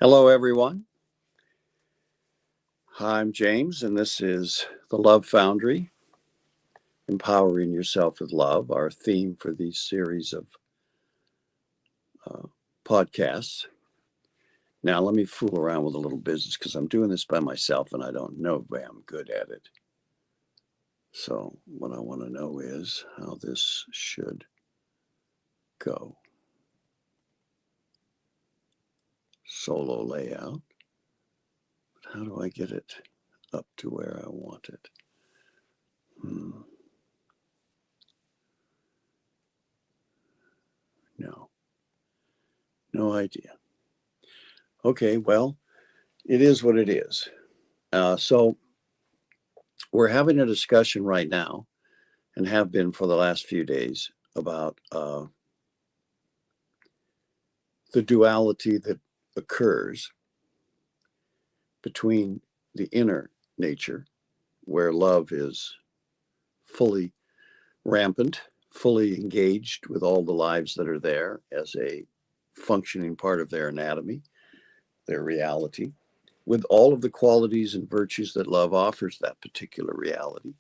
Hello, everyone. I'm James, and this is the Love Foundry, Empowering Yourself with Love, our theme for these series of podcasts. Now, let me fool around with a little business because I'm doing this by myself and I don't know if I'm good at it. So what I want to know is how this should go. Solo layout. How do I get it up to where I want it? No idea. Okay, well, it is what it is. So we're having a discussion right now, and have been for the last few days, about the duality that occurs between the inner nature, where love is fully rampant, fully engaged with all the lives that are there as a functioning part of their anatomy, their reality, with all of the qualities and virtues that love offers that particular reality,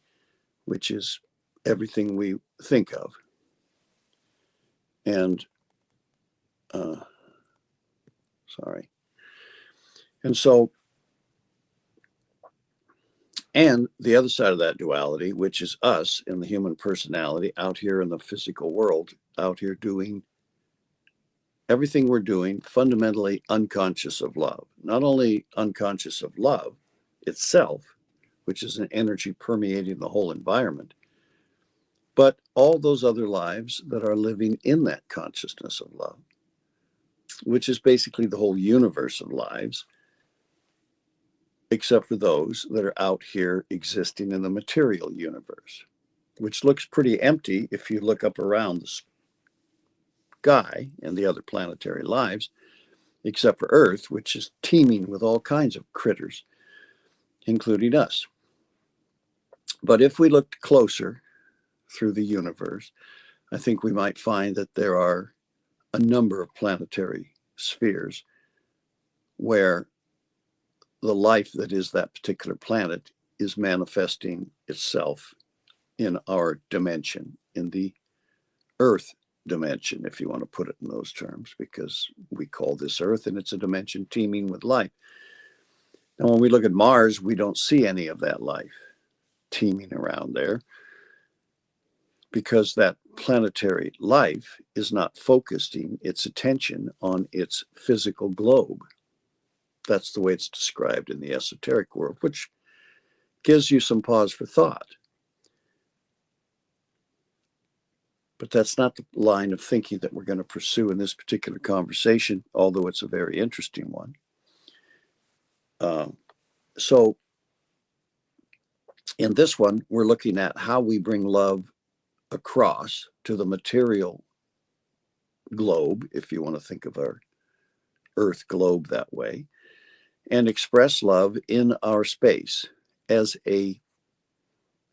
which is everything we think of. And and the other side of that duality, which is us and the human personality out here in the physical world, out here doing everything we're doing, fundamentally unconscious of love. Not only unconscious of love itself, which is an energy permeating the whole environment, but all those other lives that are living in that consciousness of love, which is basically the whole universe of lives, except for those that are out here existing in the material universe, which looks pretty empty if you look up around the sky and the other planetary lives, except for Earth, which is teeming with all kinds of critters, including us. But if we looked closer through the universe, I think we might find that there are a number of planetary spheres where the life that is that particular planet is manifesting itself in our dimension, in the Earth dimension, if you want to put it in those terms, because we call this Earth and it's a dimension teeming with life. And when we look at Mars, we don't see any of that life teeming around there, because that planetary life is not focusing its attention on its physical globe. That's the way it's described in the esoteric world, which gives you some pause for thought. But that's not the line of thinking that we're going to pursue in this particular conversation, although it's a very interesting one. So in this one, we're looking at how we bring love across to the material globe, if you want to think of our Earth globe that way, and express love in our space as a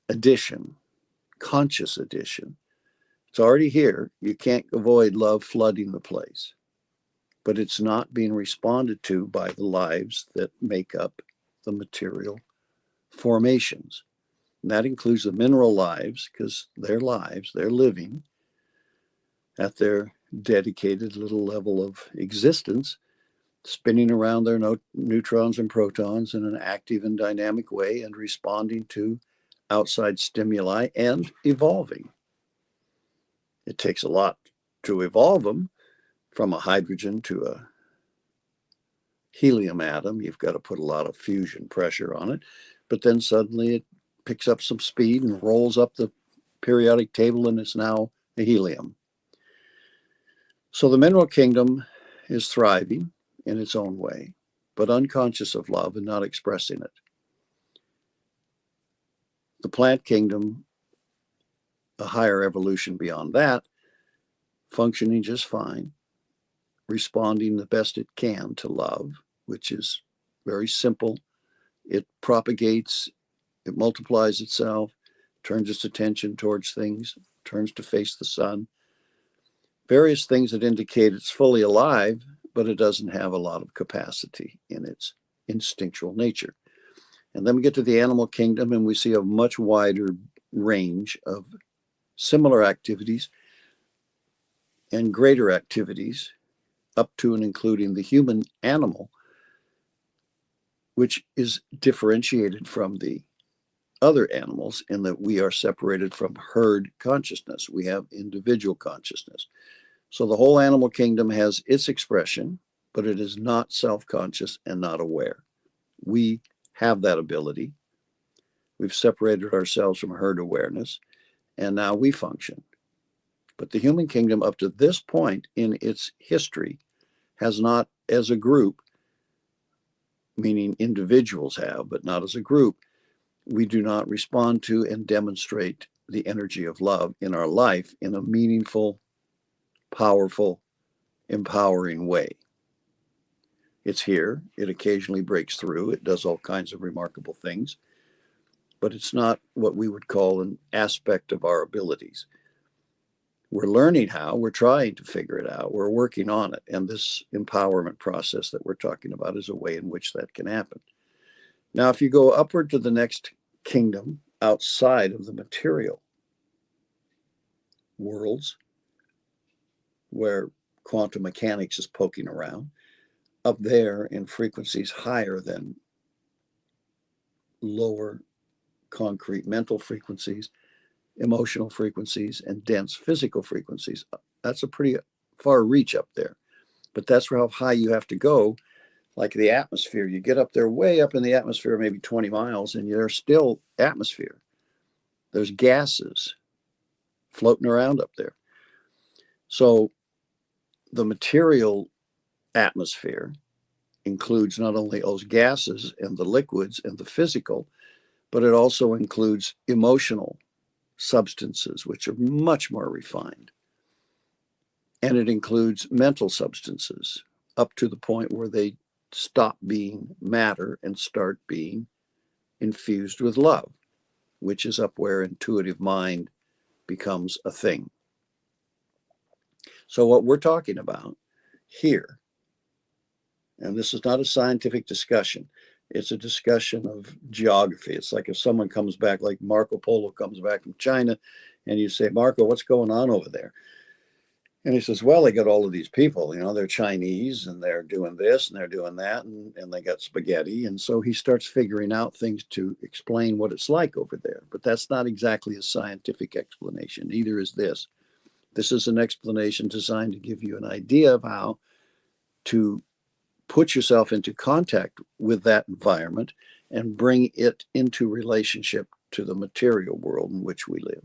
addition, conscious addition. It's already here. You can't avoid love flooding the place, but it's not being responded to by the lives that make up the material formations. And that includes the mineral lives, because their lives, they're living at their dedicated little level of existence, spinning around their neutrons and protons in an active and dynamic way and responding to outside stimuli and evolving. It takes a lot to evolve them from a hydrogen to a helium atom. You've got to put a lot of fusion pressure on it, but then suddenly it picks up some speed and rolls up the periodic table and is now a helium. So the mineral kingdom is thriving in its own way, but unconscious of love and not expressing it. The plant kingdom, a higher evolution beyond that, functioning just fine, responding the best it can to love, which is very simple. It propagates, it multiplies itself, turns its attention towards things, turns to face the sun. Various things that indicate it's fully alive, but it doesn't have a lot of capacity in its instinctual nature. And then we get to the animal kingdom and we see a much wider range of similar activities and greater activities up to and including the human animal, which is differentiated from the other animals in that we are separated from herd consciousness. We have individual consciousness. So the whole animal kingdom has its expression, but it is not self-conscious and not aware. We have that ability. We've separated ourselves from herd awareness, and now we function. But the human kingdom, up to this point in its history, has not, as a group, meaning individuals have, but not as a group, we do not respond to and demonstrate the energy of love in our life in a meaningful, powerful, empowering way. It's here. It occasionally breaks through. It does all kinds of remarkable things, but it's not what we would call an aspect of our abilities. We're learning how, we're trying to figure it out, we're working on it. And this empowerment process that we're talking about is a way in which that can happen. Now, if you go upward to the next kingdom outside of the material worlds, where quantum mechanics is poking around, up there in frequencies higher than lower concrete mental frequencies, emotional frequencies, and dense physical frequencies. That's a pretty far reach up there. But that's how high you have to go, like the atmosphere. You get up there way up in the atmosphere, maybe 20 miles, and there's still atmosphere. There's gases floating around up there. So the material atmosphere includes not only those gases and the liquids and the physical, but it also includes emotional substances, which are much more refined. And it includes mental substances up to the point where they stop being matter and start being infused with love, which is up where intuitive mind becomes a thing. So what we're talking about here, and this is not a scientific discussion, it's a discussion of geography. It's like if someone comes back, like Marco Polo comes back from China, and you say, Marco, what's going on over there? And he says, well, they got all of these people, they're Chinese and they're doing this and they're doing that, and they got spaghetti. And so he starts figuring out things to explain what it's like over there. But that's not exactly a scientific explanation. Neither is this. This is an explanation designed to give you an idea of how to put yourself into contact with that environment and bring it into relationship to the material world in which we live.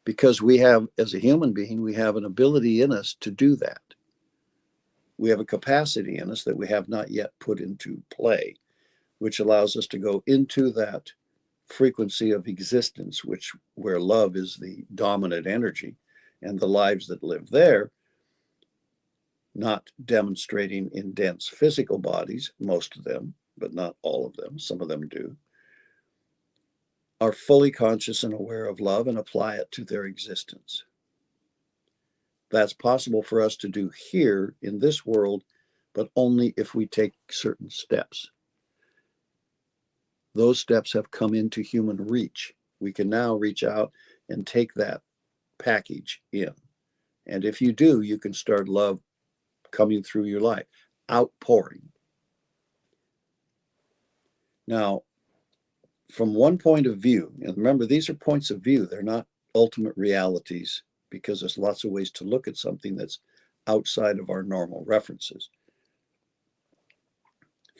Because we have, as a human being, we have an ability in us to do that. We have a capacity in us that we have not yet put into play, which allows us to go into that frequency of existence, where love is the dominant energy, and the lives that live there, not demonstrating in dense physical bodies, most of them, but not all of them, some of them do, are fully conscious and aware of love and apply it to their existence. That's possible for us to do here in this world, but only if we take certain steps. Those steps have come into human reach. We can now reach out and take that package in. And if you do, you can start love coming through your life, outpouring. Now, from one point of view, and remember, these are points of view, they're not ultimate realities, because there's lots of ways to look at something that's outside of our normal references.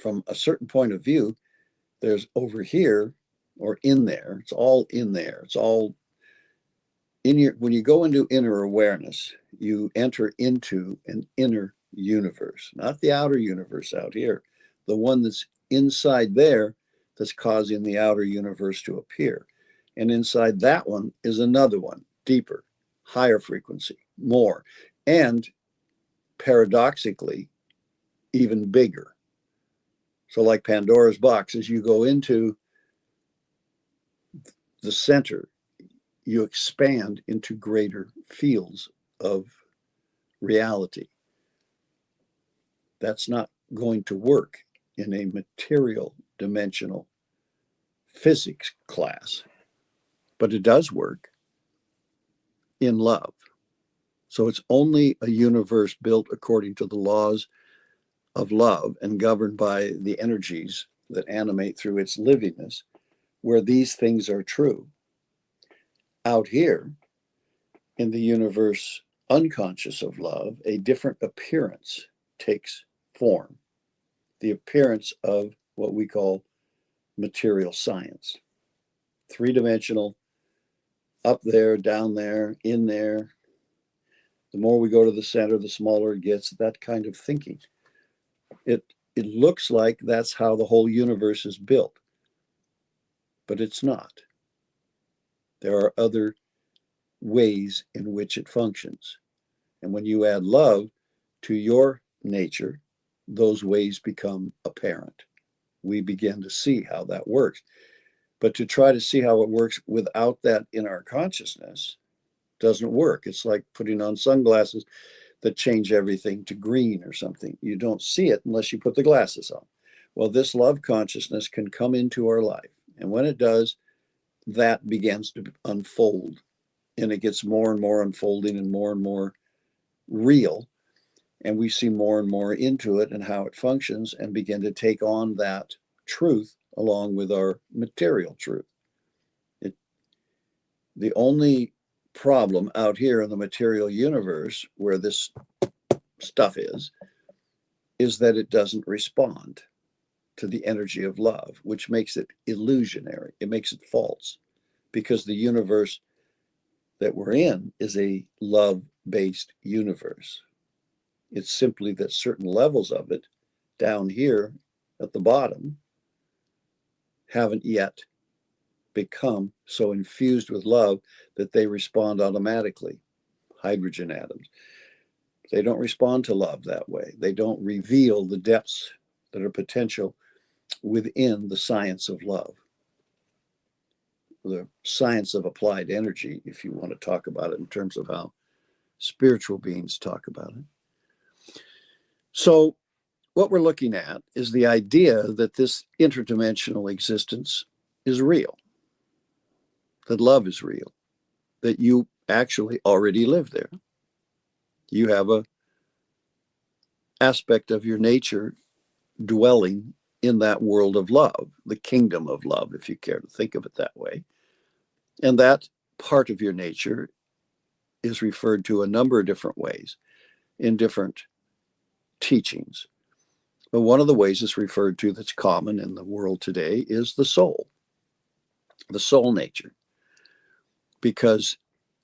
From a certain point of view, there's over here or in there, it's all in there. It's all in your, when you go into inner awareness, you enter into an inner universe, not the outer universe out here, the one that's inside there that's causing the outer universe to appear. And inside that one is another one, deeper, higher frequency, more, and paradoxically, even bigger. So, like Pandora's box, as you go into the center, you expand into greater fields of reality. That's not going to work in a material dimensional physics class, but it does work in love. So it's only a universe built according to the laws of love and governed by the energies that animate through its livingness where these things are true. Out here in the universe unconscious of love, a different appearance takes form, the appearance of what we call material science. Three-dimensional, up there, down there, in there. The more we go to the center, the smaller it gets, that kind of thinking. It looks like that's how the whole universe is built, but it's not. There are other ways in which it functions. And when you add love to your nature, those ways become apparent. We begin to see how that works. But to try to see how it works without that in our consciousness doesn't work. It's like putting on sunglasses that change everything to green or something. You don't see it unless you put the glasses on. Well, this love consciousness can come into our life. And when it does, that begins to unfold. And it gets more and more unfolding and more real. And we see more and more into it and how it functions and begin to take on that truth along with our material truth. The only problem out here in the material universe where this stuff is that it doesn't respond to the energy of love, which makes it illusionary. It makes it false because the universe that we're in is a love-based universe. It's simply that certain levels of it down here at the bottom haven't yet become so infused with love that they respond automatically. Hydrogen atoms. They don't respond to love that way. They don't reveal the depths that are potential within the science of love. The science of applied energy, if you want to talk about it in terms of how spiritual beings talk about it. So what we're looking at is the idea that this interdimensional existence is real, that love is real, that you actually already live there. You have a aspect of your nature dwelling in that world of love, the kingdom of love, if you care to think of it that way. And that part of your nature is referred to a number of different ways in different teachings. But one of the ways it's referred to that's common in the world today is the soul nature, because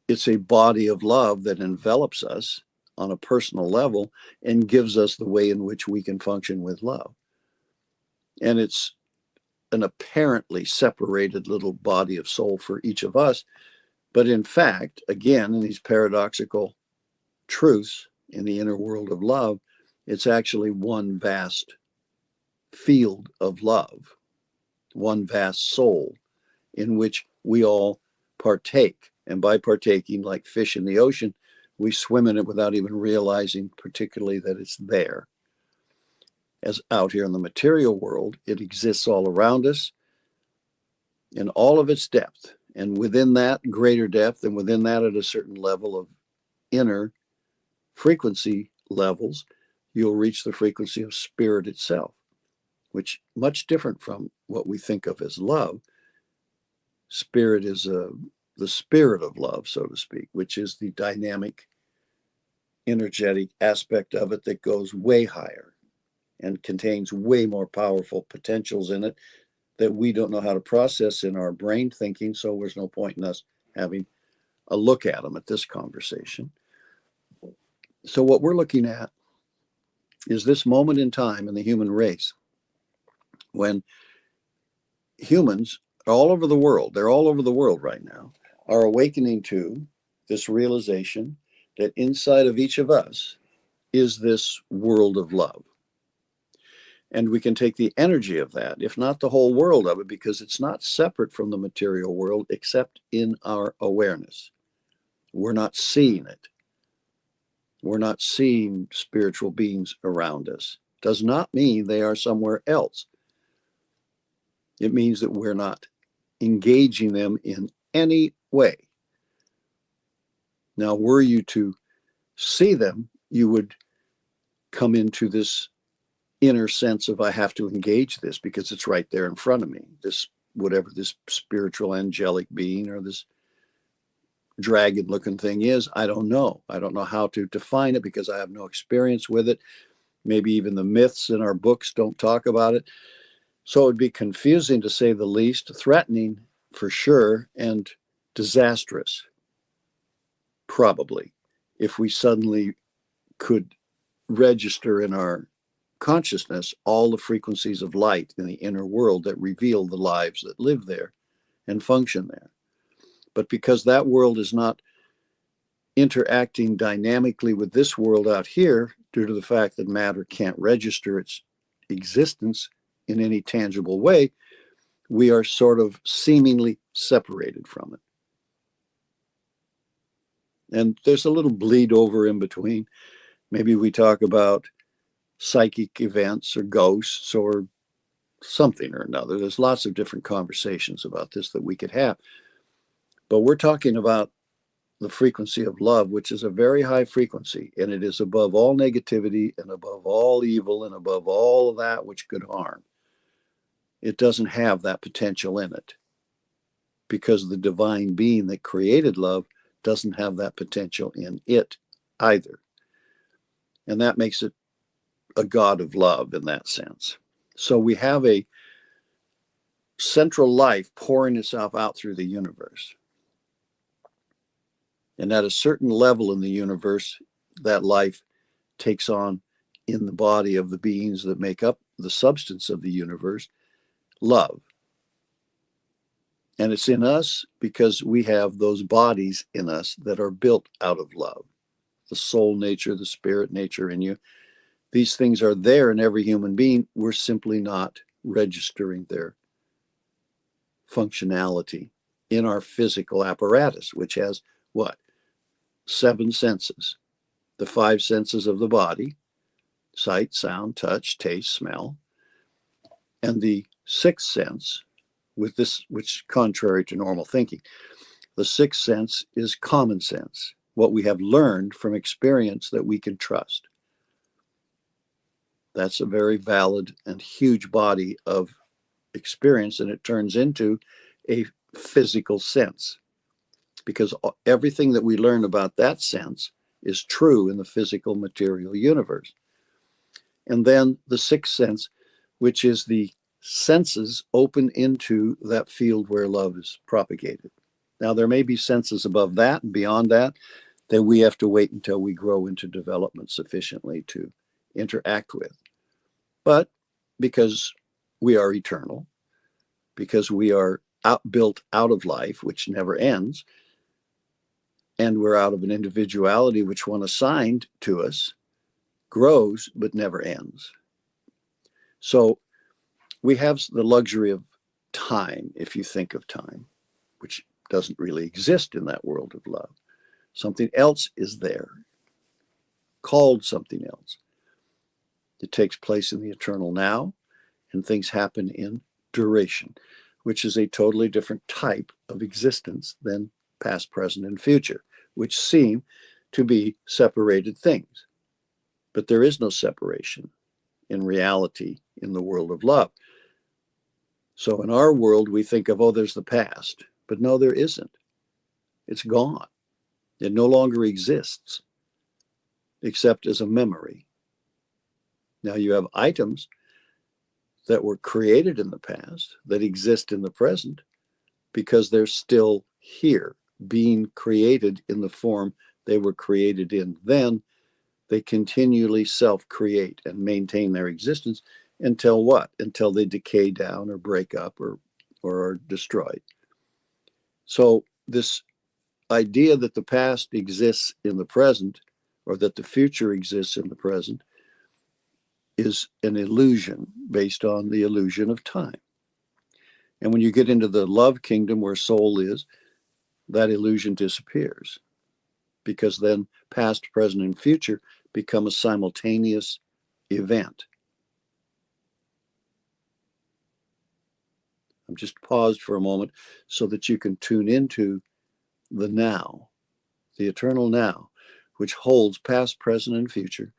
it's a body of love that envelops us on a personal level and gives us the way in which we can function with love. And it's an apparently separated little body of soul for each of us. But in fact, again, in these paradoxical truths in the inner world of love, it's actually one vast field of love, one vast soul in which we all partake. And by partaking, like fish in the ocean, we swim in it without even realizing particularly that it's there. As out here in the material world, it exists all around us in all of its depth. And within that greater depth, and within that at a certain level of inner frequency levels, you'll reach the frequency of spirit itself, which much different from what we think of as love. Spirit is the spirit of love, so to speak, which is the dynamic, energetic aspect of it that goes way higher and contains way more powerful potentials in it that we don't know how to process in our brain thinking, so there's no point in us having a look at them at this conversation. So what we're looking at is this moment in time in the human race when humans all over the world, they're all over the world right now, are awakening to this realization that inside of each of us is this world of love. And we can take the energy of that, if not the whole world of it, because it's not separate from the material world except in our awareness. We're not seeing it. We're not seeing spiritual beings around us. Does not mean they are somewhere else. It means that we're not engaging them in any way. Now, were you to see them, you would come into this inner sense of, I have to engage this because it's right there in front of me. This, whatever this spiritual angelic being or this dragon looking thing is, I don't know. I don't know how to define it because I have no experience with it. Maybe even the myths in our books don't talk about it. So it would be confusing to say the least, threatening for sure, and disastrous, probably, if we suddenly could register in our consciousness all the frequencies of light in the inner world that reveal the lives that live there and function there. But because that world is not interacting dynamically with this world out here, due to the fact that matter can't register its existence in any tangible way, we are sort of seemingly separated from it. And there's a little bleed over in between. Maybe we talk about psychic events or ghosts or something or another. There's lots of different conversations about this that we could have. But we're talking about the frequency of love, which is a very high frequency, and it is above all negativity and above all evil and above all of that which could harm. It doesn't have that potential in it because the divine being that created love doesn't have that potential in it either. And that makes it a God of love in that sense. So we have a central life pouring itself out through the universe. And at a certain level in the universe, that life takes on, in the body of the beings that make up the substance of the universe, love. And it's in us because we have those bodies in us that are built out of love. The soul nature, the spirit nature in you. These things are there in every human being. We're simply not registering their functionality in our physical apparatus, which has what? 7 senses. The 5 senses of the body: sight, sound, touch, taste, smell. And the 6th sense, with this, which contrary to normal thinking, the 6th sense is common sense, what we have learned from experience that we can trust. That's a very valid and huge body of experience, and it turns into a physical sense because everything that we learn about that sense is true in the physical material universe. And then the 6th sense, which is the senses open into that field where love is propagated. Now, there may be senses above that and beyond that we have to wait until we grow into development sufficiently to interact with. But because we are eternal, because we are built out of life, which never ends, and we're out of an individuality which one assigned to us, grows but never ends. So we have the luxury of time, if you think of time, which doesn't really exist in that world of love. Something else is there, called something else. It takes place in the eternal now, and things happen in duration, which is a totally different type of existence than past, present, and future, which seem to be separated things. But there is no separation in reality in the world of love. So in our world, we think of, oh, there's the past. But no, there isn't. It's gone. It no longer exists, except as a memory. Now you have items that were created in the past that exist in the present because they're still here, being created in the form they were created in then. They continually self-create and maintain their existence until what? Until they decay down or break up or or are destroyed. So this idea that the past exists in the present, or that the future exists in the present, is an illusion based on the illusion of time. And when you get into the love kingdom where soul is, that illusion disappears, because then past, present, and future become a simultaneous event. I'm just paused for a moment so that you can tune into the now, the eternal now, which holds past, present, and future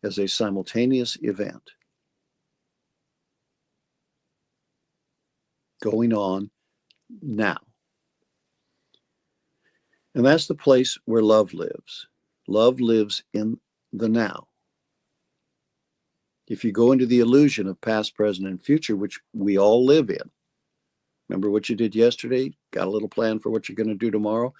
as a simultaneous event going on now. And that's the place where love lives. Love lives in the now. If you go into the illusion of past, present, and future, which we all live in, remember what you did yesterday? Got a little plan for what you're going to do tomorrow?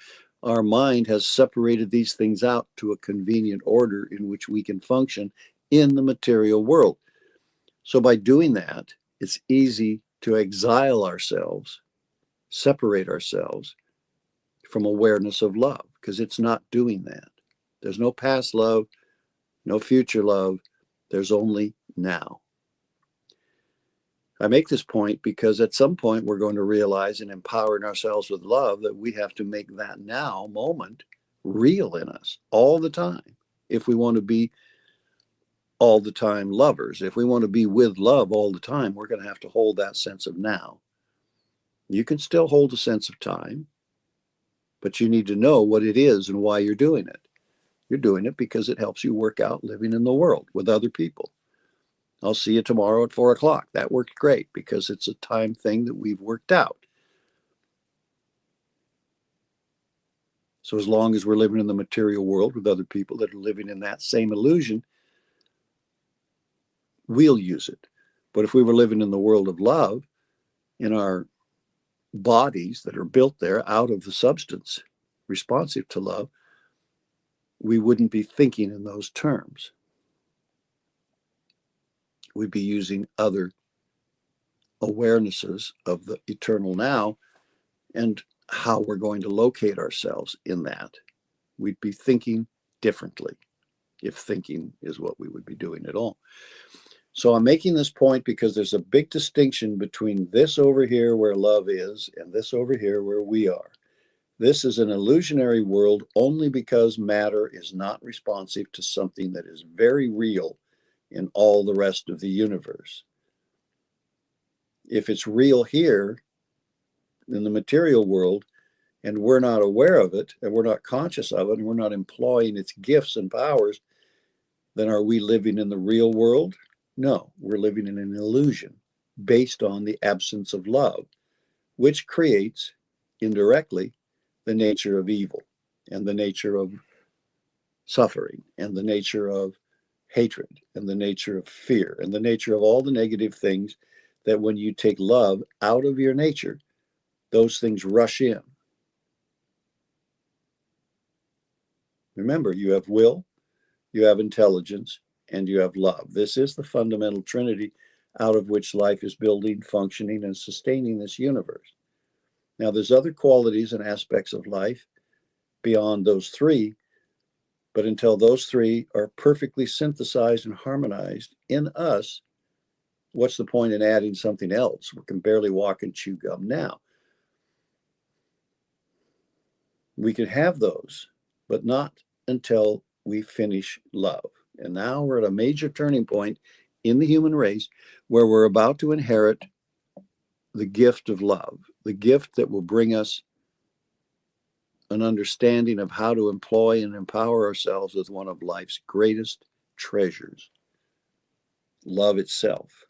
Our mind has separated these things out to a convenient order in which we can function in the material world. So by doing that, it's easy to exile ourselves, separate ourselves from awareness of love, because it's not doing that. There's no past love, no future love. There's only now. I make this point because at some point we're going to realize, in empowering ourselves with love, that we have to make that now moment real in us all the time. If we want to be all the time lovers, if we want to be with love all the time, we're going to have to hold that sense of now. You can still hold a sense of time, but you need to know what it is and why you're doing it. You're doing it because it helps you work out living in the world with other people. I'll see you tomorrow at 4 o'clock. That worked great because it's a time thing that we've worked out. So as long as we're living in the material world with other people that are living in that same illusion, we'll use it. But if we were living in the world of love, in our bodies that are built there out of the substance responsive to love, we wouldn't be thinking in those terms. We'd be using other awarenesses of the eternal now and how we're going to locate ourselves in that. We'd be thinking differently, if thinking is what we would be doing at all. So I'm making this point because there's a big distinction between this over here where love is and this over here where we are. This is an illusionary world only because matter is not responsive to something that is very real in all the rest of the universe. If it's real here in the material world and we're not aware of it and we're not conscious of it and we're not employing its gifts and powers, then are we living in the real world? No, we're living in an illusion based on the absence of love, which creates indirectly the nature of evil and the nature of suffering and the nature of hatred and the nature of fear and the nature of all the negative things that when you take love out of your nature, those things rush in. Remember, you have will, you have intelligence, and you have love. This is the fundamental trinity out of which life is building, functioning, and sustaining this universe. Now, there's other qualities and aspects of life beyond those three, but until those three are perfectly synthesized and harmonized in us, what's the point in adding something else? We can barely walk and chew gum now. We can have those, but not until we finish love. And now we're at a major turning point in the human race where we're about to inherit the gift of love, the gift that will bring us an understanding of how to employ and empower ourselves with one of life's greatest treasures, love itself.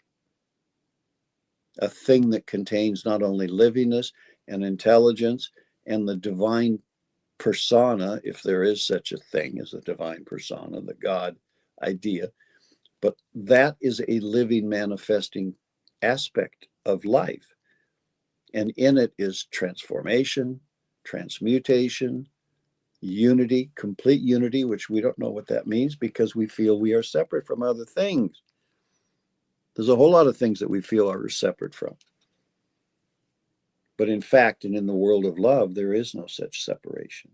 A thing that contains not only livingness and intelligence and the divine persona, if there is such a thing as a divine persona, the God idea, but that is a living, manifesting aspect of life. And in it is transformation, transmutation, unity, complete unity, which we don't know what that means because we feel we are separate from other things. There's a whole lot of things that we feel are separate from. But in fact, and in the world of love, there is no such separation.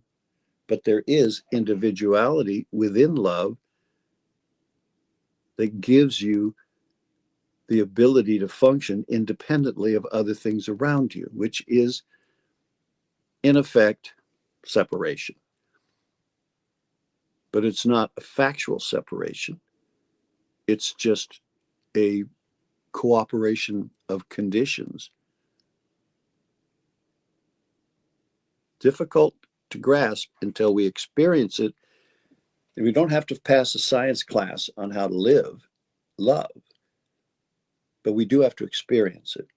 But there is individuality within love that gives you the ability to function independently of other things around you, which is, in effect, separation. But it's not a factual separation. It's just a cooperation of conditions. Difficult to grasp until we experience it. And we don't have to pass a science class on how to live love, but we do have to experience it.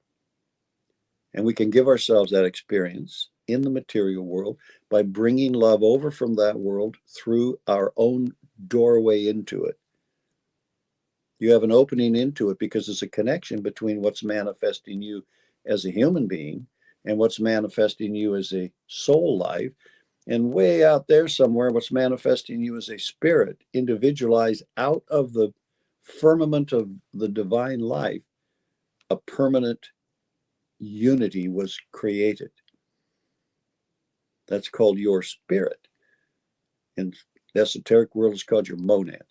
And we can give ourselves that experience in the material world by bringing love over from that world through our own doorway into it. You have an opening into it because there's a connection between what's manifesting you as a human being and what's manifesting you as a soul life. And way out there somewhere, what's manifesting you as a spirit, individualized out of the firmament of the divine life, a permanent unity was created. That's called your spirit. In the esoteric world, it's called your monad.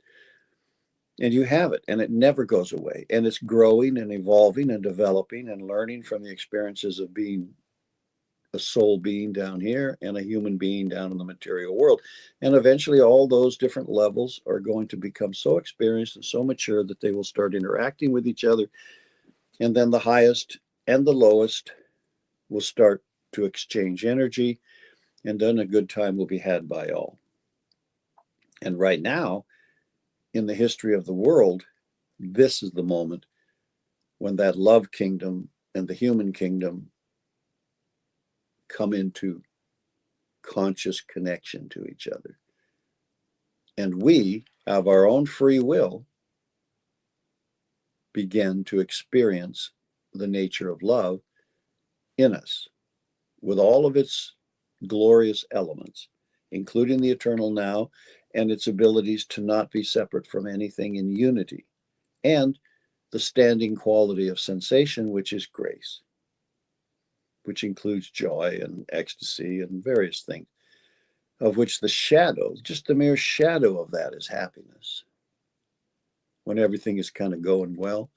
And you have it, and it never goes away. And it's growing and evolving and developing and learning from the experiences of being a soul being down here and a human being down in the material world. And eventually all those different levels are going to become so experienced and so mature that they will start interacting with each other. And then the highest and the lowest will start to exchange energy, and then a good time will be had by all. And right now, in the history of the world, this is the moment when that love kingdom and the human kingdom come into conscious connection to each other. And we, of our own free will, begin to experience the nature of love in us with all of its glorious elements, including the eternal now and its abilities to not be separate from anything in unity, and the standing quality of sensation, which is grace, which includes joy and ecstasy and various things, of which the shadow, just the mere shadow of that, is happiness. When everything is kind of going well,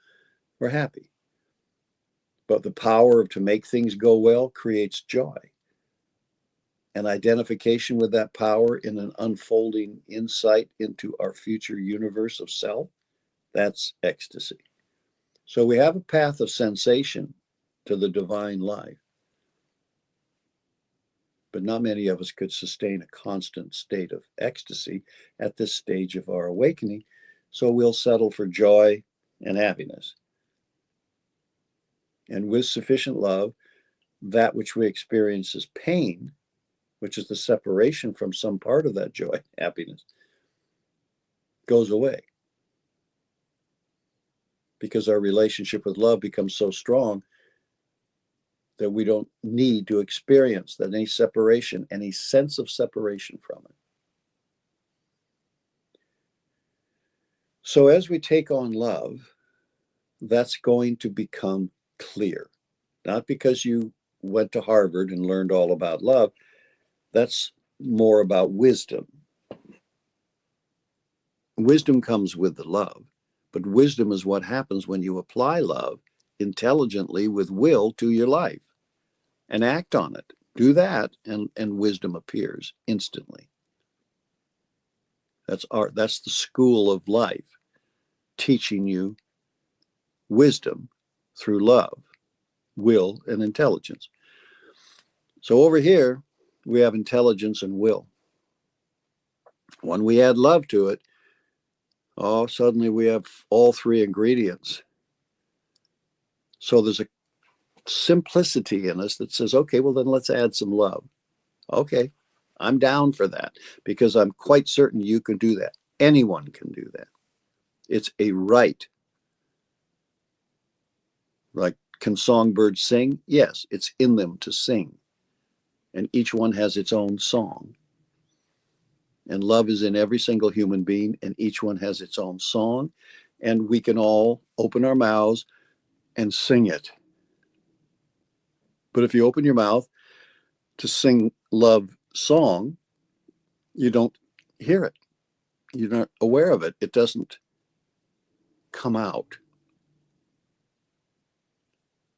we're happy. But the power to make things go well creates joy. And identification with that power in an unfolding insight into our future universe of self, that's ecstasy. So we have a path of sensation to the divine life. But not many of us could sustain a constant state of ecstasy at this stage of our awakening. So we'll settle for joy and happiness. And with sufficient love, that which we experience as pain, which is the separation from some part of that joy, happiness, goes away. Because our relationship with love becomes so strong that we don't need to experience that any separation, any sense of separation from it. So as we take on love, that's going to become clear. Not because you went to Harvard and learned all about love. That's more about wisdom. Wisdom comes with the love, but wisdom is what happens when you apply love intelligently with will to your life and act on it. Do that, and wisdom appears instantly. That's the school of life, teaching you wisdom through love, will, and intelligence. So over here, we have intelligence and will. When we add love to it, suddenly we have all three ingredients. So there's a simplicity in us that says, okay, well, then let's add some love. Okay, I'm down for that because I'm quite certain you can do that. Anyone can do that. It's a right. Like, can songbirds sing? Yes, it's in them to sing. And each one has its own song. And love is in every single human being, and each one has its own song. And we can all open our mouths and sing it. But if you open your mouth to sing love song, you don't hear it. You're not aware of it. It doesn't come out.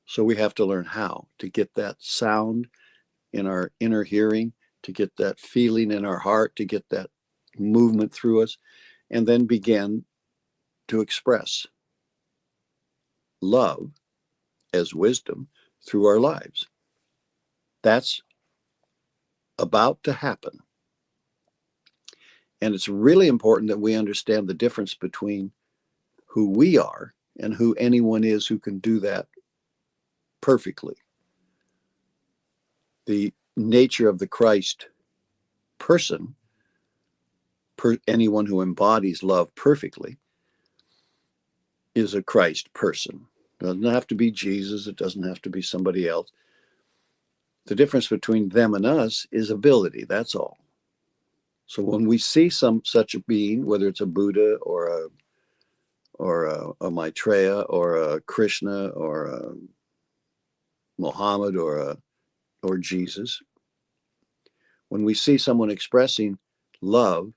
So we have to learn how to get that sound in our inner hearing, to get that feeling in our heart, to get that movement through us, and then begin to express love as wisdom through our lives. That's about to happen. And it's really important that we understand the difference between who we are and who anyone is who can do that perfectly. The nature of the Christ person, anyone who embodies love perfectly, is a Christ person. It doesn't have to be Jesus. It doesn't have to be somebody else. The difference between them and us is ability. That's all. So when we see such a being, whether it's a Buddha or a Maitreya or a Krishna or a Muhammad or Jesus, when we see someone expressing love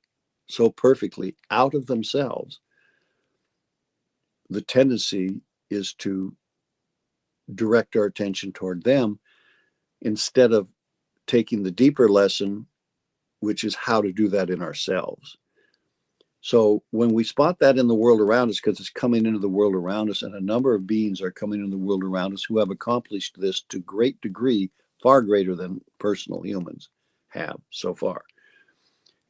so perfectly out of themselves, the tendency is to direct our attention toward them instead of taking the deeper lesson, which is how to do that in ourselves. So when we spot that in the world around us, because it's coming into the world around us, and a number of beings are coming into the world around us who have accomplished this to great degree, far greater than personal humans have so far.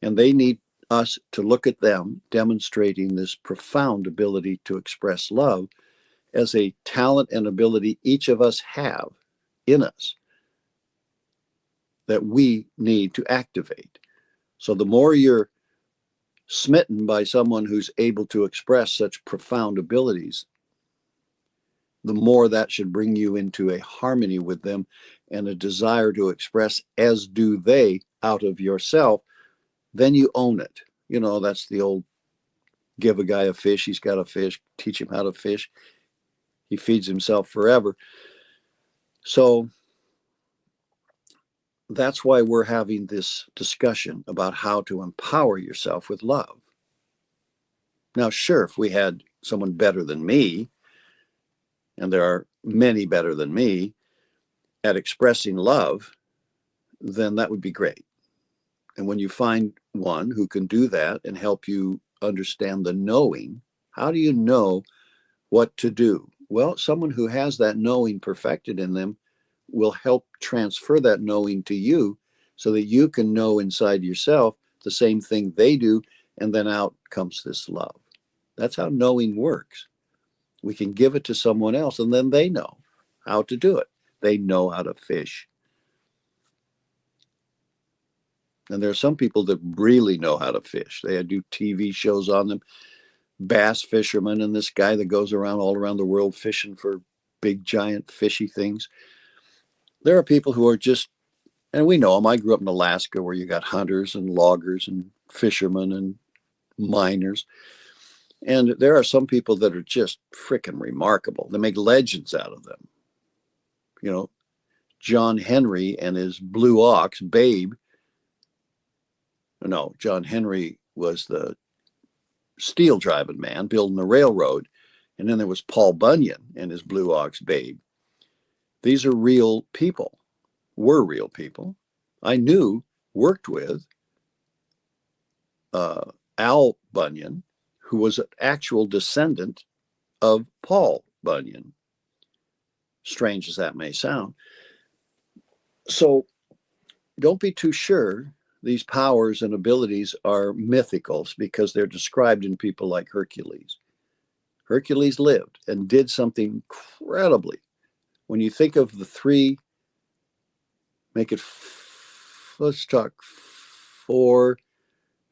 And they need us to look at them demonstrating this profound ability to express love as a talent and ability each of us have in us that we need to activate. So the more you're smitten by someone who's able to express such profound abilities, the more that should bring you into a harmony with them and a desire to express as do they out of yourself. Then you own it. You know, that's the old give a guy a fish, he's got a fish, teach him how to fish. He feeds himself forever. So that's why we're having this discussion about how to empower yourself with love. Now, sure, if we had someone better than me, and there are many better than me, at expressing love, then that would be great. And when you find one who can do that and help you understand the knowing, how do you know what to do? Well, someone who has that knowing perfected in them will help transfer that knowing to you so that you can know inside yourself the same thing they do, and then out comes this love. That's how knowing works. We can give it to someone else, and then they know how to do it. They know how to fish. And there are some people that really know how to fish. They do TV shows on them, bass fishermen, and this guy that goes around all around the world fishing for big, giant, fishy things. There are people who are just, and we know them. I grew up in Alaska where you got hunters and loggers and fishermen and miners. And there are some people that are just freaking remarkable. They make legends out of them. You know, John Henry and his blue ox, Babe. No, John Henry was the steel driving man building the railroad. And then there was Paul Bunyan and his blue ox, Babe. These are real people, were real people. I knew, worked with Al Bunyan, who was an actual descendant of Paul Bunyan. Strange as that may sound. So don't be too sure these powers and abilities are mythical because they're described in people like Hercules. Hercules lived and did something incredibly. When you think of the three, make it, let's talk 4,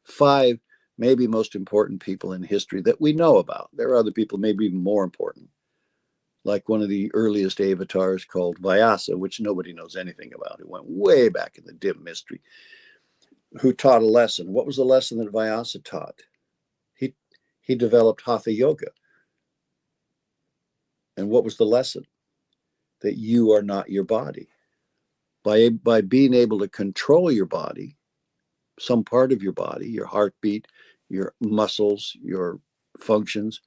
5, maybe most important people in history that we know about. There are other people maybe even more important, like one of the earliest avatars called Vyasa, which nobody knows anything about. It went way back in the dim mystery, who taught a lesson. What was the lesson that Vyasa taught? He developed Hatha Yoga. And what was the lesson? That you are not your body. by being able to control your body, some part of your body, your heartbeat, your muscles, your functions,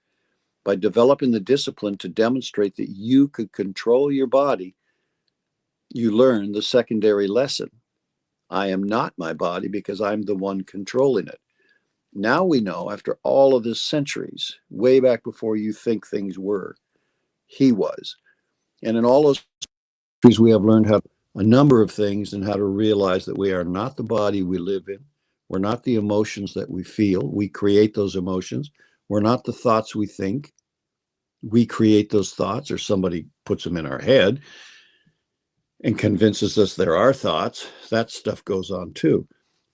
by developing the discipline to demonstrate that you could control your body, you learn the secondary lesson. I am not my body because I'm the one controlling it. Now we know, after all of this centuries, way back before you think things were, he was. And in all those centuries, we have learned how a number of things and how to realize that we are not the body we live in. We're not the emotions that we feel. We create those emotions. We're not the thoughts we think. We create those thoughts, or somebody puts them in our head and convinces us they're our thoughts. That stuff goes on too.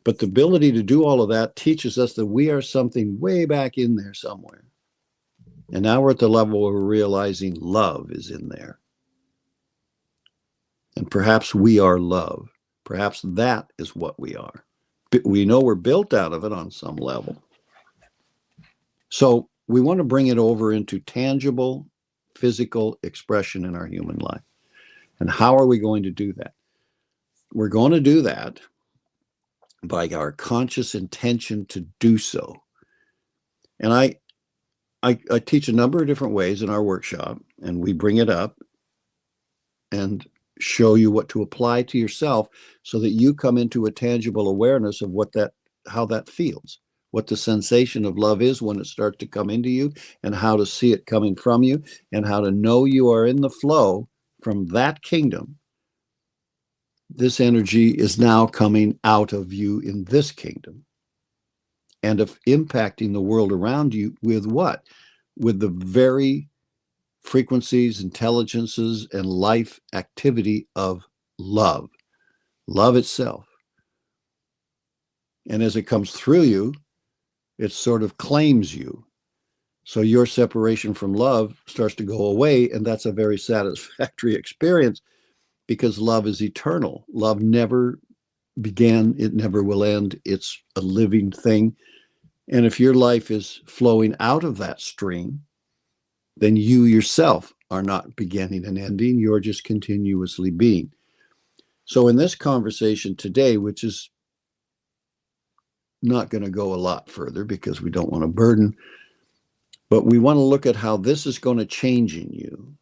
But the ability to do all of that teaches us that we are something way back in there somewhere. And now we're at the level where we're realizing love is in there. And perhaps we are love. Perhaps that is what we are. We know we're built out of it on some level. So we want to bring it over into tangible, physical expression in our human life. And how are we going to do that? We're going to do that by our conscious intention to do so. And I teach a number of different ways in our workshop, and we bring it up and show you what to apply to yourself so that you come into a tangible awareness of how that feels, what the sensation of love is when it starts to come into you, and how to see it coming from you, and how to know you are in the flow from that kingdom. This energy is now coming out of you in this kingdom, and of impacting the world around you with what? With the very frequencies, intelligences, and life activity of love itself. And as it comes through you, it sort of claims you. So your separation from love starts to go away, and that's a very satisfactory experience, because love is eternal. Love never began, it never will end. It's a living thing. And if your life is flowing out of that stream, then you yourself are not beginning and ending. You're just continuously being. So in this conversation today, which is not going to go a lot further because we don't want to burden, but we want to look at how this is going to change in you.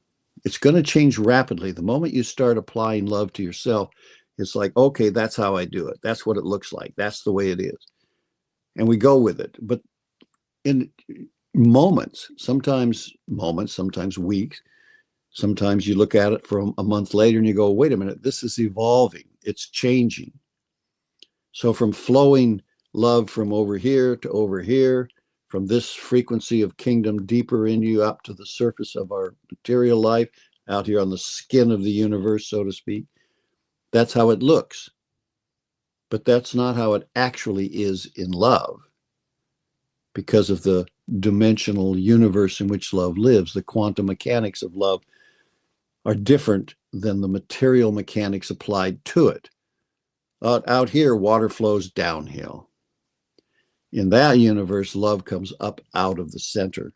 It's going to change rapidly. The moment you start applying love to yourself, it's like, okay, that's how I do it. That's what it looks like. That's the way it is. And we go with it. But in moments, sometimes weeks, sometimes you look at it from a month later and you go, wait a minute, this is evolving. It's changing. So from flowing love from over here to over here, from this frequency of kingdom deeper in you up to the surface of our material life, out here on the skin of the universe, so to speak, that's how it looks. But that's not how it actually is in love, because of the dimensional universe in which love lives. The quantum mechanics of love are different than the material mechanics applied to it. Out here, water flows downhill. In that universe, love comes up out of the center.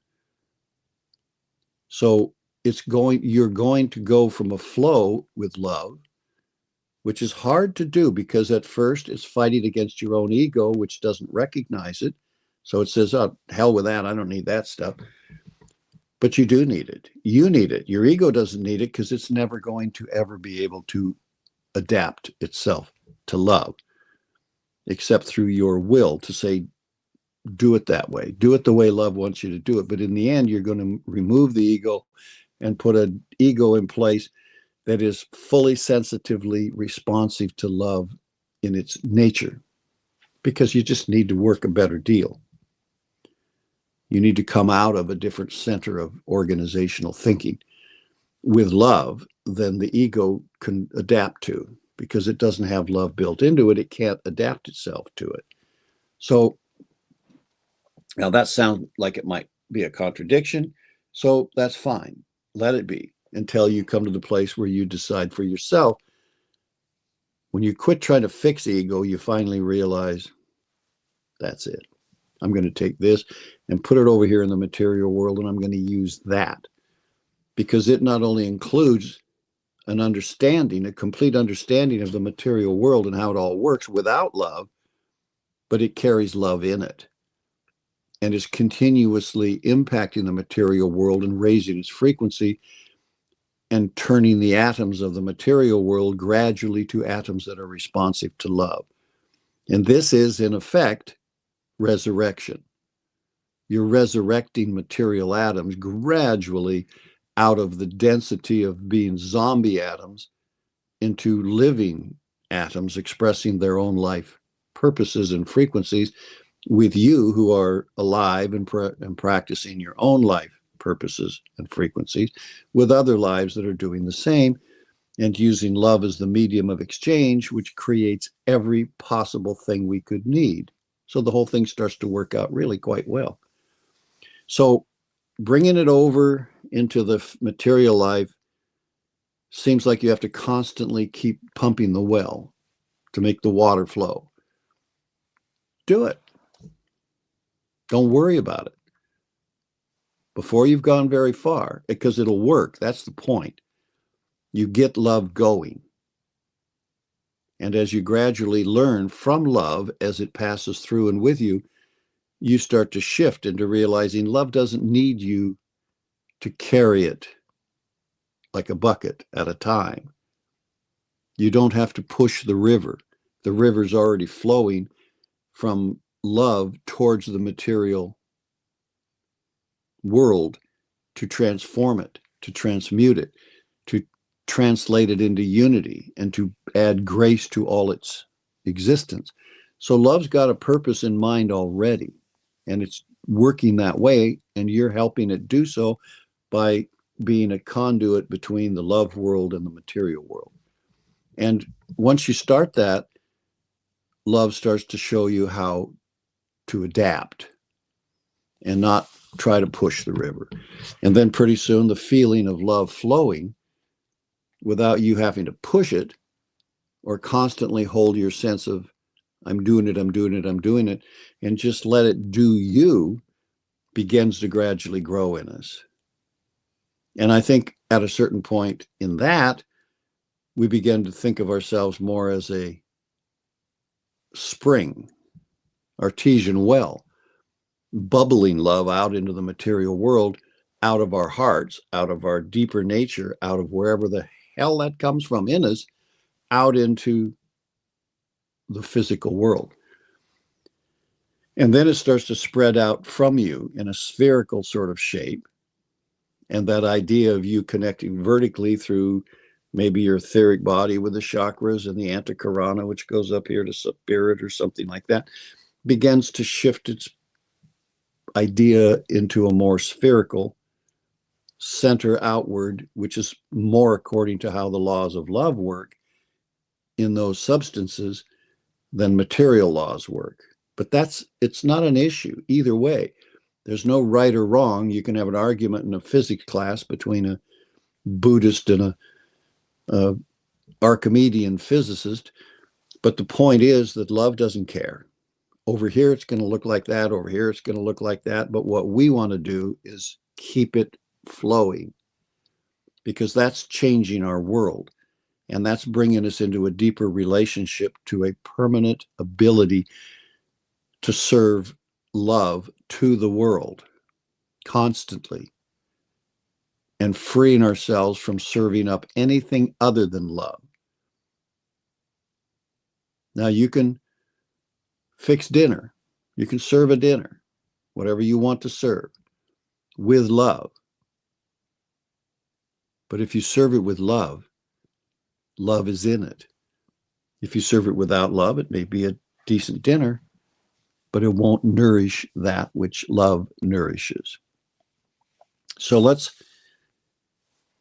So you're going to go from a flow with love, which is hard to do because at first it's fighting against your own ego, which doesn't recognize it. So it says, oh, hell with that. I don't need that stuff. But you do need it. You need it. Your ego doesn't need it because it's never going to ever be able to adapt itself to love, except through your will to say, do it that way. Do it the way love wants you to do it. But in the end, you're going to remove the ego and put an ego in place that is fully sensitively responsive to love in its nature, because you just need to work a better deal. You need to come out of a different center of organizational thinking with love than the ego can adapt to, because it doesn't have love built into it. It can't adapt itself to it. So now that sounds like it might be a contradiction. So that's fine. Let it be until you come to the place where you decide for yourself. When you quit trying to fix ego, you finally realize that's it. I'm going to take this and put it over here in the material world, and I'm going to use that, because it not only includes an understanding, a complete understanding of the material world and how it all works without love, but it carries love in it and is continuously impacting the material world and raising its frequency and turning the atoms of the material world gradually to atoms that are responsive to love. And this is, in effect, resurrection. You're resurrecting material atoms gradually out of the density of being zombie atoms into living atoms expressing their own life purposes and frequencies, with you who are alive and practicing your own life purposes and frequencies with other lives that are doing the same, and using love as the medium of exchange, which creates every possible thing we could need. So the whole thing starts to work out really quite well. So bringing it over into the material life seems like you have to constantly keep pumping the well to make the water flow. Do it. Don't worry about it before you've gone very far, because it'll work. That's the point. You get love going. And as you gradually learn from love as it passes through and with you, you start to shift into realizing love doesn't need you to carry it like a bucket at a time. You don't have to push the river. The river's already flowing from love towards the material world to transform it, to transmute it, to translate it into unity, and to add grace to all its existence. So love's got a purpose in mind already, and it's working that way, and you're helping it do so by being a conduit between the love world and the material world. And once you start that, love starts to show you how to adapt and not try to push the river. And then pretty soon the feeling of love flowing without you having to push it or constantly hold your sense of, I'm doing it, I'm doing it, I'm doing it, and just let it do you, begins to gradually grow in us. And I think at a certain point in that, we begin to think of ourselves more as a spring, artesian well, bubbling love out into the material world, out of our hearts, out of our deeper nature, out of wherever the hell that comes from in us, out into the physical world. And then it starts to spread out from you in a spherical sort of shape. And that idea of you connecting vertically through maybe your etheric body with the chakras and the antakarana, which goes up here to spirit or something like that, begins to shift its idea into a more spherical center outward, which is more according to how the laws of love work in those substances than material laws work. But it's not an issue either way. There's no right or wrong. You can have an argument in a physics class between a Buddhist and a Archimedean physicist, but the point is that love doesn't care. Over here, it's going to look like that. Over here, it's going to look like that. But what we want to do is keep it flowing, because that's changing our world. And that's bringing us into a deeper relationship to a permanent ability to serve love to the world constantly, and freeing ourselves from serving up anything other than love. Now, you can fix dinner. You can serve a dinner, whatever you want to serve, with love. But if you serve it with love, love is in it. If you serve it without love, it may be a decent dinner, but it won't nourish that which love nourishes. So let's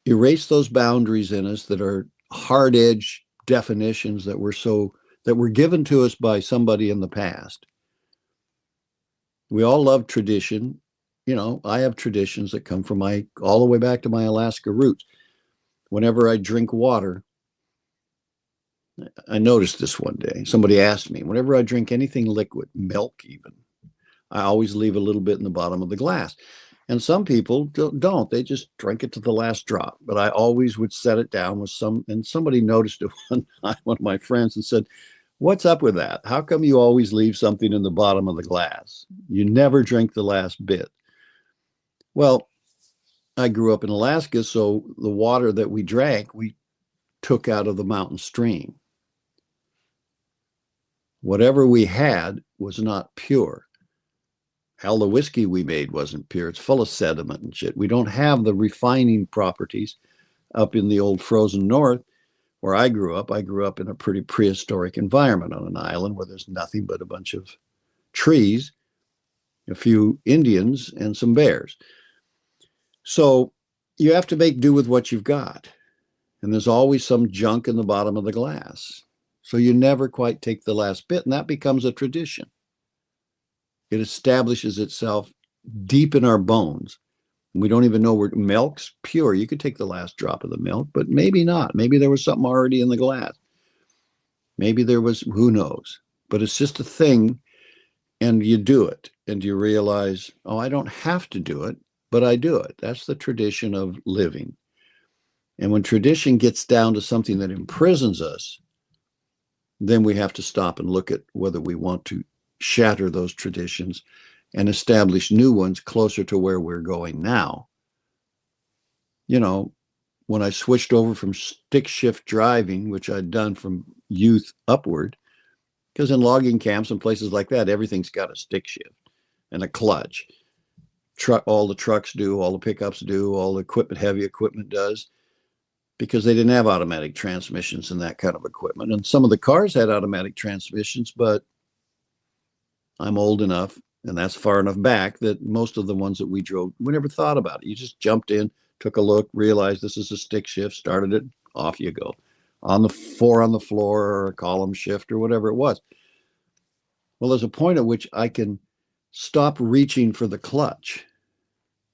erase those boundaries in us that are hard-edged definitions that were given to us by somebody in the past. We all love tradition. I have traditions that come from all the way back to my Alaska roots. Whenever I drink water, I noticed this one day. Somebody asked me, whenever I drink anything liquid, milk even, I always leave a little bit in the bottom of the glass. And some people don't. They just drink it to the last drop. But I always would set it down with and somebody noticed it one of my friends, and said, "What's up with that? How come you always leave something in the bottom of the glass? You never drink the last bit." Well, I grew up in Alaska, so the water that we drank, we took out of the mountain stream. Whatever we had was not pure. Hell, the whiskey we made wasn't pure. It's full of sediment and shit. We don't have the refining properties up in the old frozen north where I grew up. I grew up in a pretty prehistoric environment on an island where there's nothing but a bunch of trees, a few Indians, and some bears. So you have to make do with what you've got. And there's always some junk in the bottom of the glass. So you never quite take the last bit, and that becomes a tradition. It establishes itself deep in our bones. We don't even know where milk's pure. You could take the last drop of the milk, but maybe not. Maybe there was something already in the glass. Maybe there was, who knows? But it's just a thing, and you do it, and you realize, oh, I don't have to do it, but I do it. That's the tradition of living. And when tradition gets down to something that imprisons us, then we have to stop and look at whether we want to shatter those traditions and establish new ones closer to where we're going now. You know, when I switched over from stick shift driving, which I'd done from youth upward, because in logging camps and places like that, everything's got a stick shift and a clutch. All the trucks do, all the pickups do, all the equipment, heavy equipment does, because they didn't have automatic transmissions and that kind of equipment. And some of the cars had automatic transmissions, but I'm old enough, and that's far enough back, that most of the ones that we drove, we never thought about it. You just jumped in, took a look, realized this is a stick shift, started it, off you go. On the floor or a column shift or whatever it was. Well, there's a point at which I can stop reaching for the clutch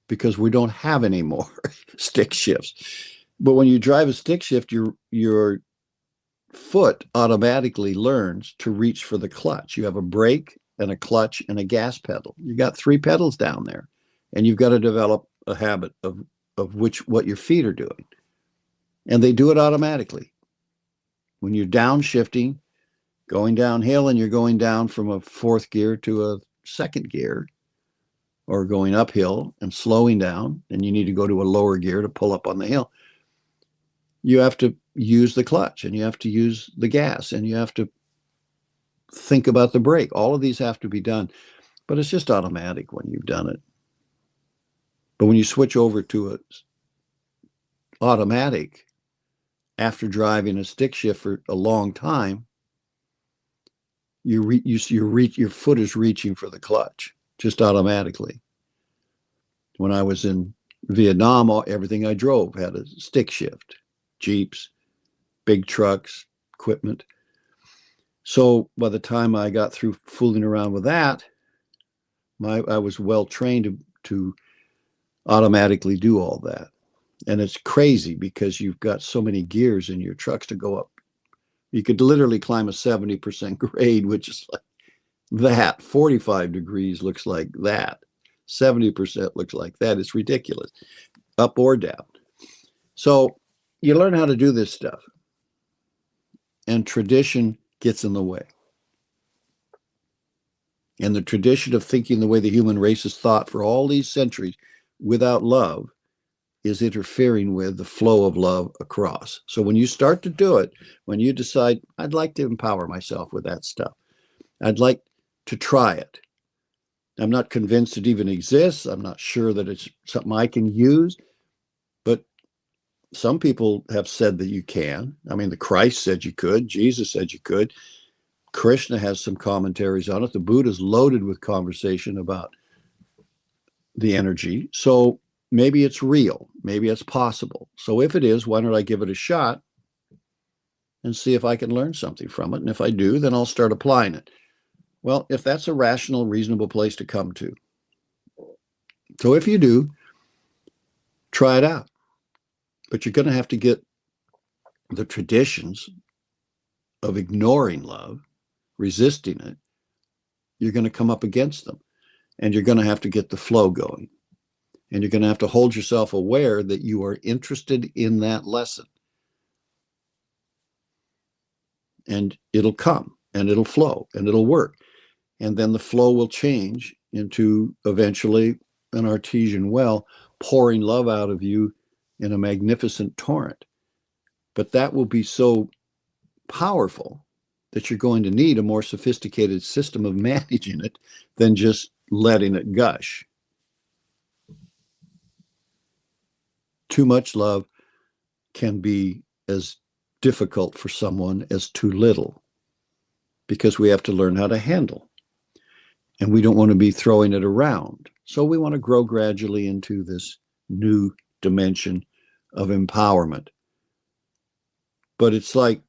because we don't have any more stick shifts. But when you drive a stick shift, your foot automatically learns to reach for the clutch. You have a brake and a clutch and a gas pedal. You got 3 pedals down there, and you've got to develop a habit of what your feet are doing. And they do it automatically. When you're downshifting, going downhill, and you're going down from a 4th gear to a 2nd gear, or going uphill and slowing down, and you need to go to a lower gear to pull up on the hill, you have to use the clutch, and you have to use the gas, and you have to think about the brake. All of these have to be done, but it's just automatic when you've done it. But when you switch over to a automatic after driving a stick shift for a long time, your foot is reaching for the clutch just automatically. When I was in Vietnam, everything I drove had a stick shift. Jeeps, big trucks, equipment. So by the time I got through fooling around with that, I was well trained to automatically do all that. And it's crazy because you've got so many gears in your trucks to go up. You could literally climb a 70% grade, which is like that. 45 degrees looks like that. 70% looks like that. It's ridiculous, up or down. So you learn how to do this stuff, and tradition gets in the way. And the tradition of thinking the way the human race has thought for all these centuries without love is interfering with the flow of love across. So when you start to do it, when you decide, I'd like to empower myself with that stuff, I'd like to try it. I'm not convinced it even exists. I'm not sure that it's something I can use, but some people have said that you can. I mean, the Christ said you could. Jesus said you could. Krishna has some commentaries on it. The Buddha's loaded with conversation about the energy. So maybe it's real. Maybe it's possible. So if it is, why don't I give it a shot and see if I can learn something from it? And if I do, then I'll start applying it. Well, if that's a rational, reasonable place to come to. So if you do, try it out. But you're going to have to get the traditions of ignoring love, resisting it. You're going to come up against them, and you're going to have to get the flow going. And you're going to have to hold yourself aware that you are interested in that lesson. And it'll come and it'll flow and it'll work. And then the flow will change into eventually an artesian well, pouring love out of you in a magnificent torrent. But that will be so powerful that you're going to need a more sophisticated system of managing it than just letting it gush. Too much love can be as difficult for someone as too little, because we have to learn how to handle. And we don't want to be throwing it around. So we want to grow gradually into this new dimension of empowerment. But it's like,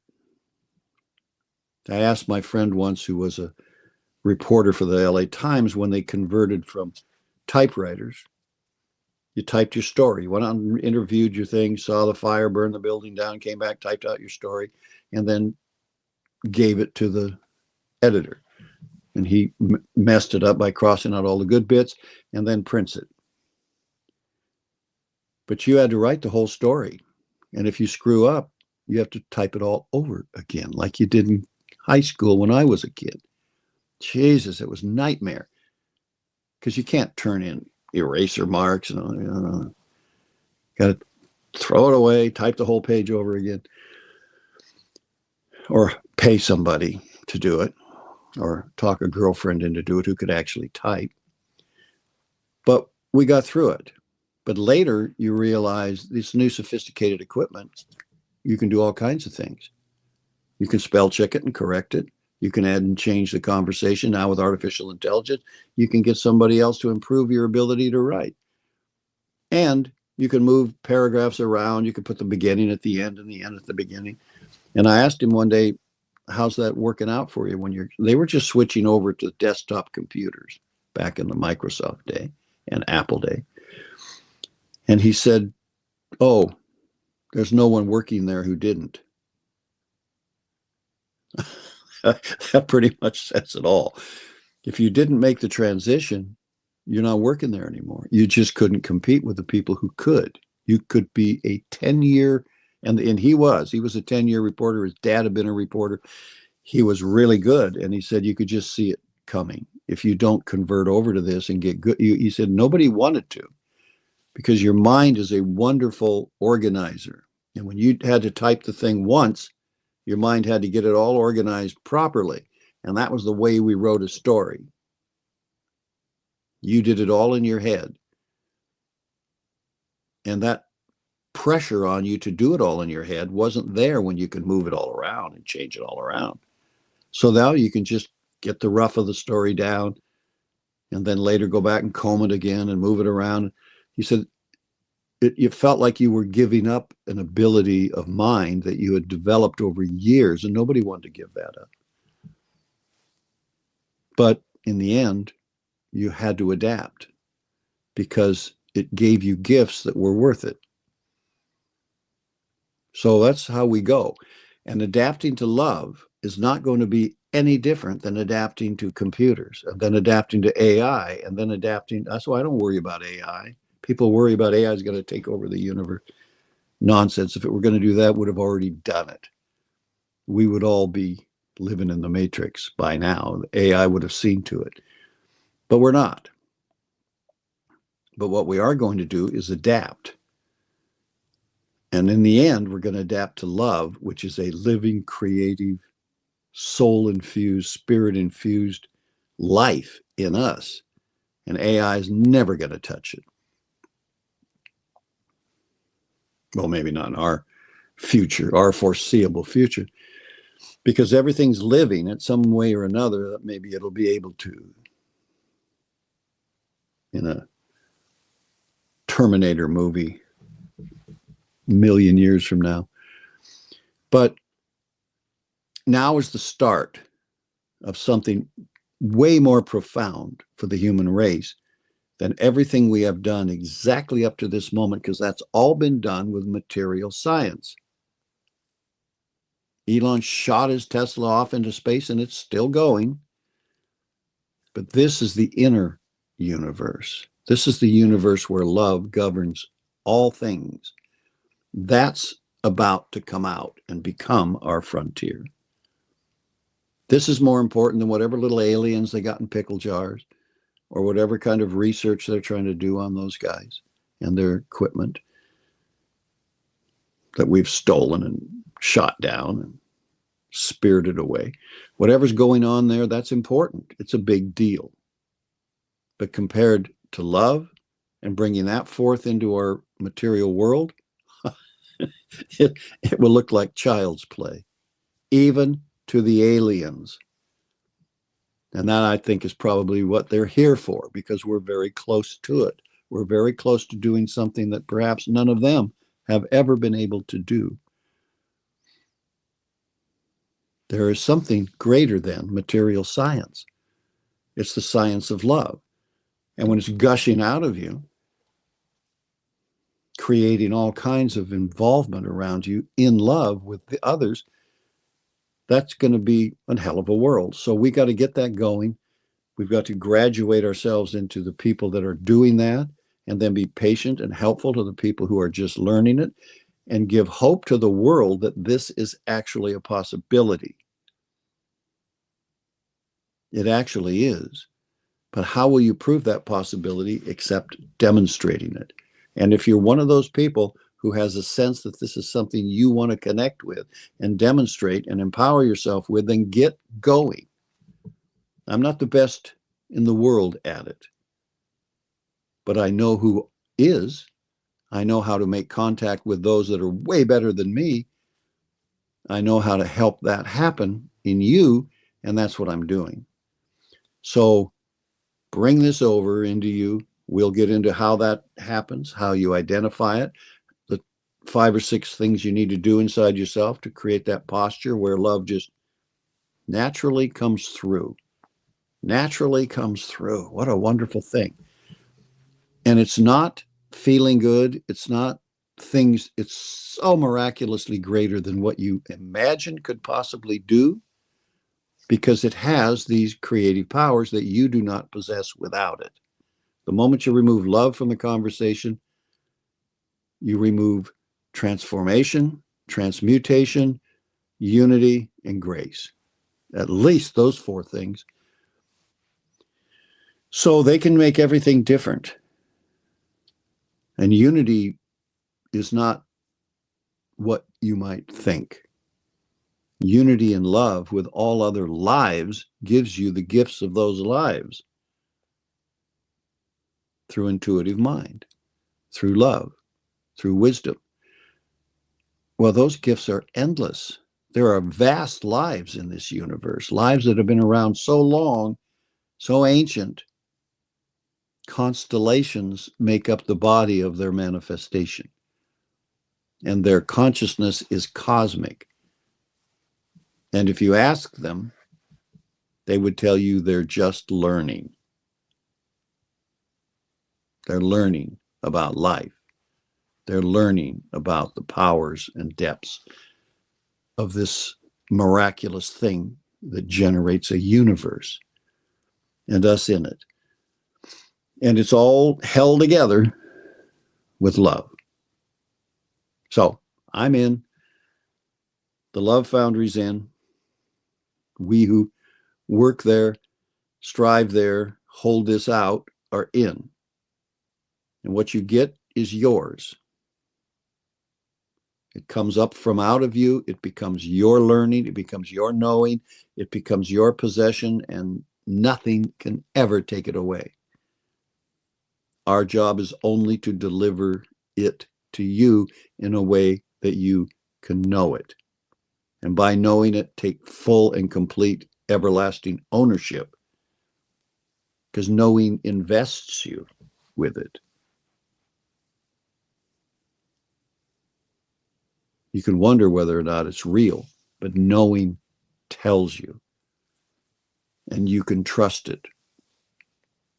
I asked my friend once, who was a reporter for the LA Times, when they converted from typewriters, you typed your story. You went out and interviewed your thing, saw the fire, burned the building down, came back, typed out your story, and then gave it to the editor. And he messed it up by crossing out all the good bits and then prints it. But you had to write the whole story. And if you screw up, you have to type it all over again, like you did in high school when I was a kid. Jesus, it was a nightmare. Because you can't turn in eraser marks and got to throw it away, type the whole page over again, or pay somebody to do it, or talk a girlfriend into do it who could actually type. But we got through it. But later you realize this new sophisticated equipment, you can do all kinds of things. You can spell check it and correct it. You can add and change the conversation. Now with artificial intelligence, you can get somebody else to improve your ability to write. And you can move paragraphs around. You can put the beginning at the end and the end at the beginning. And I asked him one day, how's that working out for you they were just switching over to desktop computers back in the Microsoft day and Apple day. And he said, oh, there's no one working there who didn't. That pretty much says it all. If you didn't make the transition, you're not working there anymore. You just couldn't compete with the people who could. You could be a 10-year, and he was a 10-year reporter. His dad had been a reporter. He was really good. And he said, you could just see it coming. If you don't convert over to this and get good, he said, nobody wanted to, because your mind is a wonderful organizer. And when you had to type the thing once, your mind had to get it all organized properly. And that was the way we wrote a story. You did it all in your head. And that pressure on you to do it all in your head wasn't there when you could move it all around and change it all around. So now you can just get the rough of the story down and then later go back and comb it again and move it around. He said, you felt like you were giving up an ability of mind that you had developed over years, and nobody wanted to give that up. But in the end, you had to adapt because it gave you gifts that were worth it. So that's how we go. And adapting to love is not going to be any different than adapting to computers, and then adapting to AI, and then adapting. That's why I don't worry about AI. People worry about AI is going to take over the universe. Nonsense. If it were going to do that, would have already done it. We would all be living in the Matrix by now. AI would have seen to it. But we're not. But what we are going to do is adapt. And in the end, we're going to adapt to love, which is a living, creative, soul-infused, spirit-infused life in us. And AI is never going to touch it. Well, maybe not in our future, our foreseeable future, because everything's living in some way or another that maybe it'll be able to, in a Terminator movie, a million years from now. But now is the start of something way more profound for the human race than everything we have done exactly up to this moment, because that's all been done with material science. Elon shot his Tesla off into space and it's still going. But this is the inner universe. This is the universe where love governs all things. That's about to come out and become our frontier. This is more important than whatever little aliens they got in pickle jars or whatever kind of research they're trying to do on those guys and their equipment that we've stolen and shot down and spirited away. Whatever's going on there, that's important. It's a big deal. But compared to love and bringing that forth into our material world, it will look like child's play, even to the aliens. And that, I think, is probably what they're here for, because we're very close to it. We're very close to doing something that perhaps none of them have ever been able to do. There is something greater than material science. It's the science of love. And when it's gushing out of you, creating all kinds of involvement around you in love with the others, that's going to be a hell of a world. So we got to get that going. We've got to graduate ourselves into the people that are doing that, and then be patient and helpful to the people who are just learning it, and give hope to the world that this is actually a possibility. It actually is. But how will you prove that possibility except demonstrating it? And if you're one of those people who has a sense that this is something you want to connect with and demonstrate and empower yourself with, then get going. I'm not the best in the world at it, but I know who is. I know how to make contact with those that are way better than me. I know how to help that happen in you, and that's what I'm doing. So bring this over into you. We'll get into how that happens, how you identify it, the 5 or 6 things you need to do inside yourself to create that posture where love just naturally comes through. Naturally comes through. What a wonderful thing. And it's not feeling good. It's not things. It's so miraculously greater than what you imagine could possibly do, because it has these creative powers that you do not possess without it. The moment you remove love from the conversation, you remove transformation, transmutation, unity, and grace. At least those 4 things. So they can make everything different. And unity is not what you might think. Unity and love with all other lives gives you the gifts of those lives through intuitive mind, through love, through wisdom. Well, those gifts are endless. There are vast lives in this universe, lives that have been around so long, so ancient. Constellations make up the body of their manifestation, and their consciousness is cosmic. And if you ask them, they would tell you they're just learning. They're learning about life. They're learning about the powers and depths of this miraculous thing that generates a universe and us in it. And it's all held together with love. So I'm in. The Love Foundry's in. We who work there, strive there, hold this out, are in. And what you get is yours. It comes up from out of you. It becomes your learning. It becomes your knowing. It becomes your possession, and nothing can ever take it away. Our job is only to deliver it to you in a way that you can know it. And by knowing it, take full and complete everlasting ownership, because knowing invests you with it. You can wonder whether or not it's real, but knowing tells you. And you can trust it.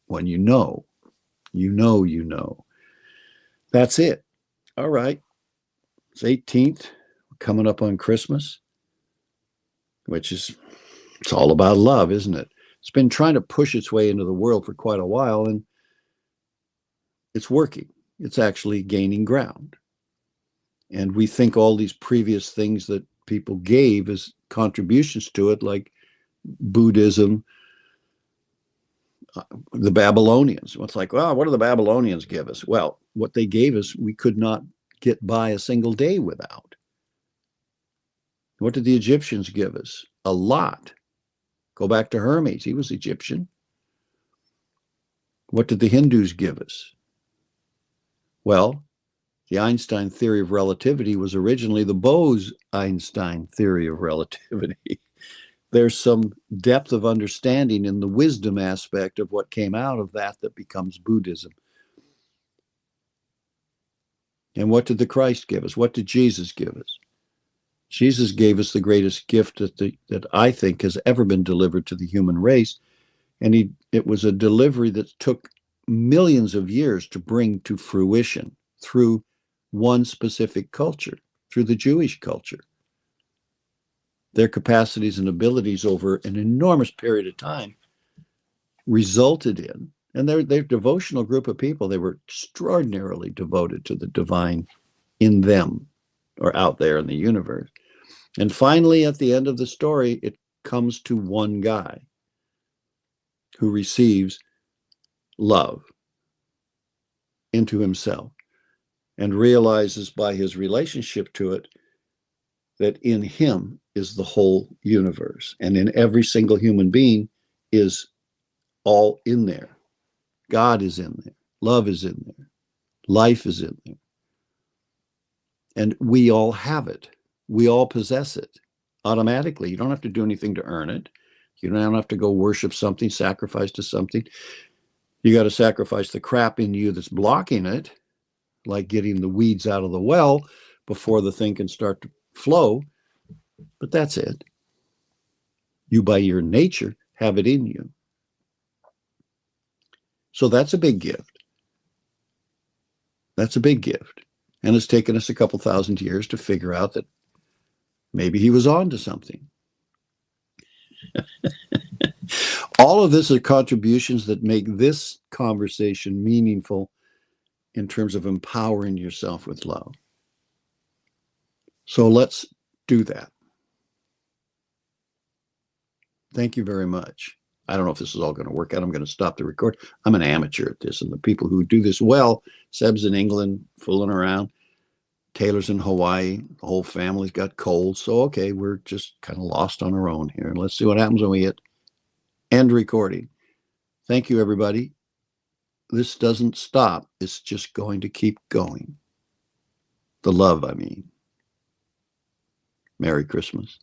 When you know, you know, you know. That's it. All right. It's 18th. We're coming up on Christmas, which is, it's all about love, isn't it? It's been trying to push its way into the world for quite a while. And it's working. It's actually gaining ground. And we think all these previous things that people gave as contributions to it, like Buddhism, the Babylonians. It's like, well, what do the Babylonians give us? Well, what they gave us, we could not get by a single day without. What did the Egyptians give us? A lot. Go back to Hermes. He was Egyptian. What did the Hindus give us? Well, the Einstein theory of relativity was originally the Bose-Einstein theory of relativity. There's some depth of understanding in the wisdom aspect of what came out of that becomes Buddhism. And what did the Christ give us? What did Jesus give us? Jesus gave us the greatest gift that I think has ever been delivered to the human race. And it was a delivery that took millions of years to bring to fruition through one specific culture, through the Jewish culture. Their capacities and abilities over an enormous period of time resulted in, and they're a devotional group of people. They were extraordinarily devoted to the divine in them or out there in the universe. And finally, at the end of the story, it comes to one guy who receives love into himself and realizes by his relationship to it that in him is the whole universe, and in every single human being is all in there. God is in there. Love is in there. Life is in there. And we all have it. We all possess it automatically. You don't have to do anything to earn it. You don't have to go worship something, sacrifice to something. You got to sacrifice the crap in you that's blocking it, like getting the weeds out of the well before the thing can start to flow. But that's it. You, by your nature, have it in you. So that's a big gift. That's a big gift. And it's taken us a couple thousand years to figure out that maybe he was on to something. All of this are contributions that make this conversation meaningful in terms of empowering yourself with love. So let's do that. Thank you very much. I don't know if this is all going to work out. I'm going to stop the record. I'm an amateur at this, and the people who do this well, Seb's in England fooling around, Taylor's in Hawaii, the whole family's got colds. So, okay, we're just kind of lost on our own here. And let's see what happens when we hit end recording. Thank you, everybody. This doesn't stop. It's just going to keep going. The love, I mean. Merry Christmas.